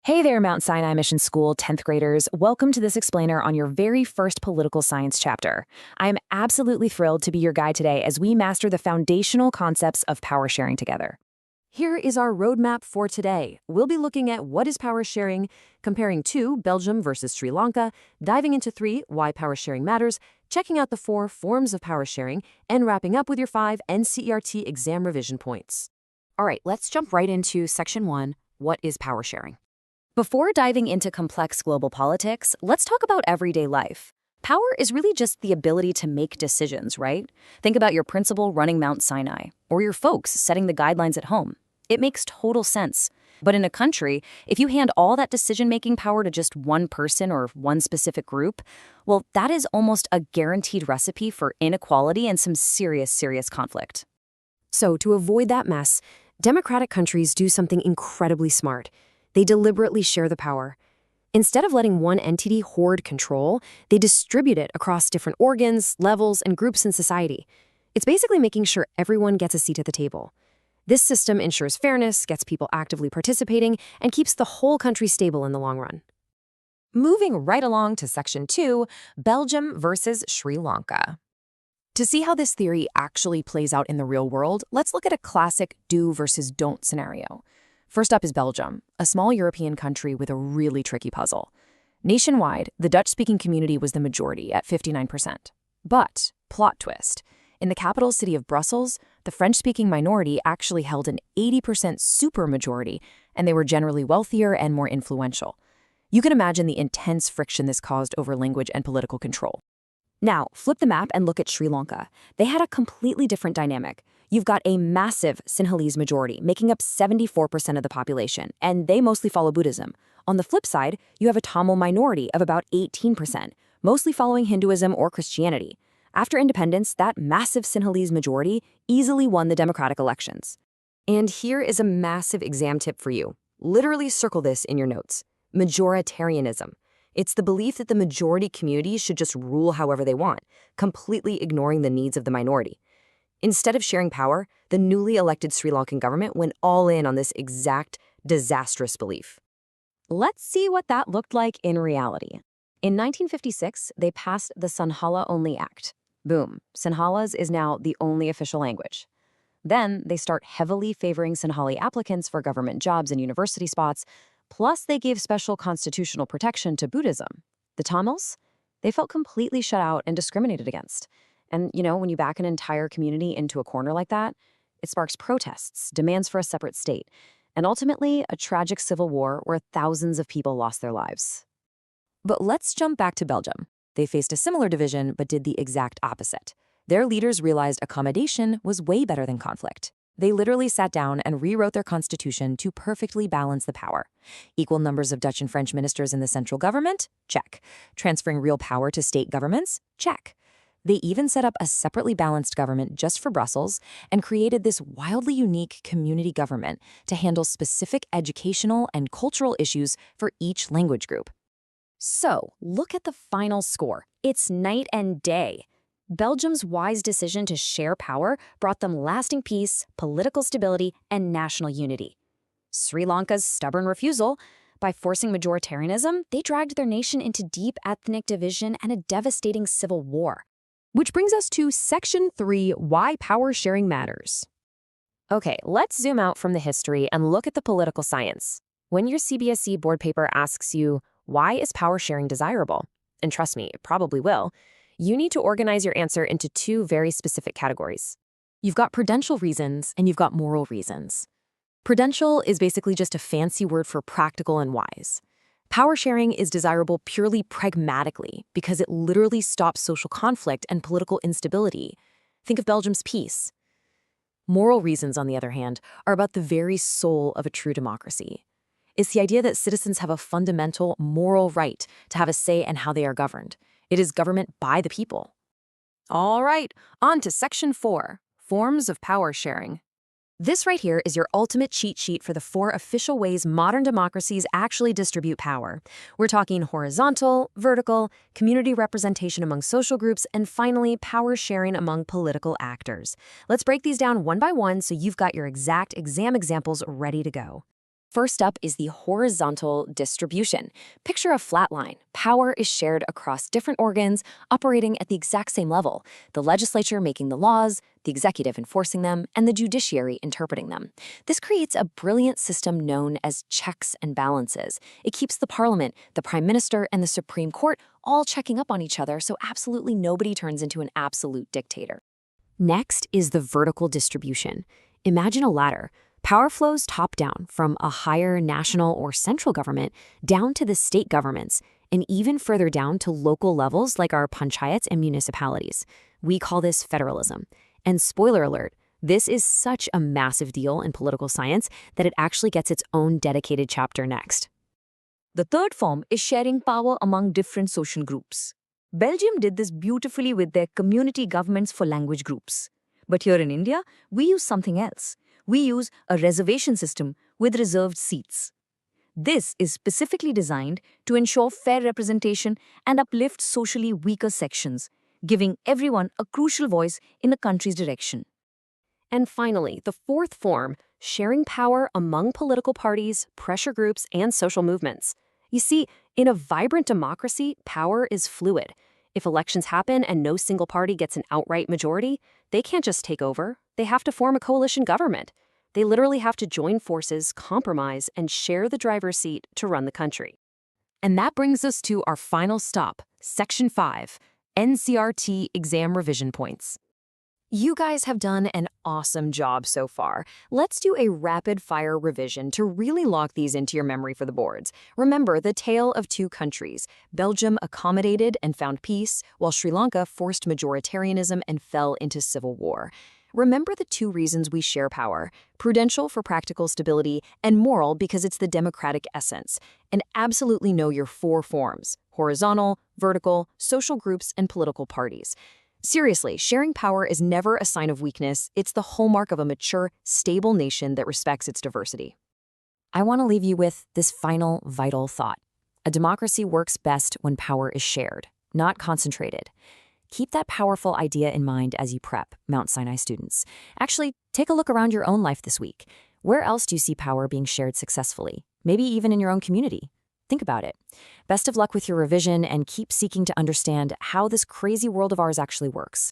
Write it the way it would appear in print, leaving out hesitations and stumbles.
Hey there, Mount Sinai Mission School 10th graders. Welcome to this explainer on your very first political science chapter. I'm absolutely thrilled to be your guide today as we master the foundational concepts of power sharing together. Here is our roadmap for today. We'll be looking at what is power sharing, comparing 2, Belgium versus Sri Lanka, diving into 3, why power sharing matters, checking out the 4 forms of power sharing, and wrapping up with your 5 NCERT exam revision points. All right, let's jump right into Section 1, what is power sharing? Before diving into complex global politics, let's talk about everyday life. Power is really just the ability to make decisions, right? Think about your principal running Mount Sinai, or your folks setting the guidelines at home. It makes total sense. But in a country, if you hand all that decision-making power to just one person or one specific group, well, that is almost a guaranteed recipe for inequality and some serious conflict. So to avoid that mess, democratic countries do something incredibly smart. They deliberately share the power. Instead of letting one entity hoard control, they distribute it across different organs, levels, and groups in society. It's basically making sure everyone gets a seat at the table. This system ensures fairness, gets people actively participating, and keeps the whole country stable in the long run. Moving right along to Section 2, Belgium versus Sri Lanka. To see how this theory actually plays out in the real world, let's look at a classic do versus don't scenario. First up is Belgium, a small European country with a really tricky puzzle. Nationwide, the Dutch-speaking community was the majority at 59%. But, plot twist, in the capital city of Brussels, the French-speaking minority actually held an 80% supermajority, and they were generally wealthier and more influential. You can imagine the intense friction this caused over language and political control. Now, flip the map and look at Sri Lanka. They had a completely different dynamic. You've got a massive Sinhalese majority, making up 74% of the population, and they mostly follow Buddhism. On the flip side, you have a Tamil minority of about 18%, mostly following Hinduism or Christianity. After independence, that massive Sinhalese majority easily won the democratic elections. And here is a massive exam tip for you. Literally circle this in your notes. Majoritarianism. It's the belief that the majority community should just rule however they want, completely ignoring the needs of the minority. Instead of sharing power, the newly elected Sri Lankan government went all in on this exact disastrous belief. Let's see what that looked like in reality. In 1956, they passed the Sinhala Only Act. Boom, Sinhala is now the only official language. Then they start heavily favoring Sinhali applicants for government jobs and university spots, plus they gave special constitutional protection to Buddhism. The Tamils? They felt completely shut out and discriminated against. And, when you back an entire community into a corner like that, it sparks protests, demands for a separate state, and ultimately a tragic civil war where thousands of people lost their lives. But let's jump back to Belgium. They faced a similar division but did the exact opposite. Their leaders realized accommodation was way better than conflict. They literally sat down and rewrote their constitution to perfectly balance the power. Equal numbers of Dutch and French ministers in the central government? Check. Transferring real power to state governments? Check. They even set up a separately balanced government just for Brussels and created this wildly unique community government to handle specific educational and cultural issues for each language group. So, look at the final score. It's night and day. Belgium's wise decision to share power brought them lasting peace, political stability, and national unity. Sri Lanka's stubborn refusal, by forcing majoritarianism, they dragged their nation into deep ethnic division and a devastating civil war. Which brings us to Section 3, why power sharing matters. Okay, let's zoom out from the history and look at the political science. When your CBSE board paper asks you, why is power sharing desirable? And trust me, it probably will. You need to organize your answer into 2 very specific categories. You've got prudential reasons and you've got moral reasons. Prudential is basically just a fancy word for practical and wise. Power sharing is desirable purely pragmatically because it literally stops social conflict and political instability. Think of Belgium's peace. Moral reasons, on the other hand, are about the very soul of a true democracy. It's the idea that citizens have a fundamental moral right to have a say in how they are governed. It is government by the people. All right, on to Section 4, forms of power sharing. This right here is your ultimate cheat sheet for the 4 official ways modern democracies actually distribute power. We're talking horizontal, vertical, community representation among social groups, and finally, power sharing among political actors. Let's break these down one by one so you've got your exact exam examples ready to go. First up is the horizontal distribution. Picture a flat line. Power is shared across different organs, operating at the exact same level. The legislature making the laws, the executive enforcing them, and the judiciary interpreting them. This creates a brilliant system known as checks and balances. It keeps the parliament, the prime minister, and the Supreme Court all checking up on each other so absolutely nobody turns into an absolute dictator. Next is the vertical distribution. Imagine a ladder. Power flows top-down from a higher national or central government down to the state governments, and even further down to local levels like our panchayats and municipalities. We call this federalism. And spoiler alert, this is such a massive deal in political science that it actually gets its own dedicated chapter next. The third form is sharing power among different social groups. Belgium did this beautifully with their community governments for language groups. But here in India, we use something else. We use a reservation system with reserved seats. This is specifically designed to ensure fair representation and uplift socially weaker sections, giving everyone a crucial voice in the country's direction. And finally, the fourth form, sharing power among political parties, pressure groups, and social movements. You see, in a vibrant democracy, power is fluid. If elections happen and no single party gets an outright majority, they can't just take over. They have to form a coalition government. They literally have to join forces, compromise, and share the driver's seat to run the country. And that brings us to our final stop, Section 5, NCERT exam revision points. You guys have done an awesome job so far. Let's do a rapid-fire revision to really lock these into your memory for the boards. Remember the tale of two countries. Belgium accommodated and found peace, while Sri Lanka forced majoritarianism and fell into civil war. Remember the two reasons we share power: prudential for practical stability and moral because it's the democratic essence. And absolutely know your four forms: horizontal, vertical, social groups, and political parties. Seriously, sharing power is never a sign of weakness. It's the hallmark of a mature, stable nation that respects its diversity. I want to leave you with this final vital thought. A democracy works best when power is shared, not concentrated. Keep that powerful idea in mind as you prep, Mount Sinai students. Actually, take a look around your own life this week. Where else do you see power being shared successfully? Maybe even in your own community. Think about it. Best of luck with your revision and keep seeking to understand how this crazy world of ours actually works.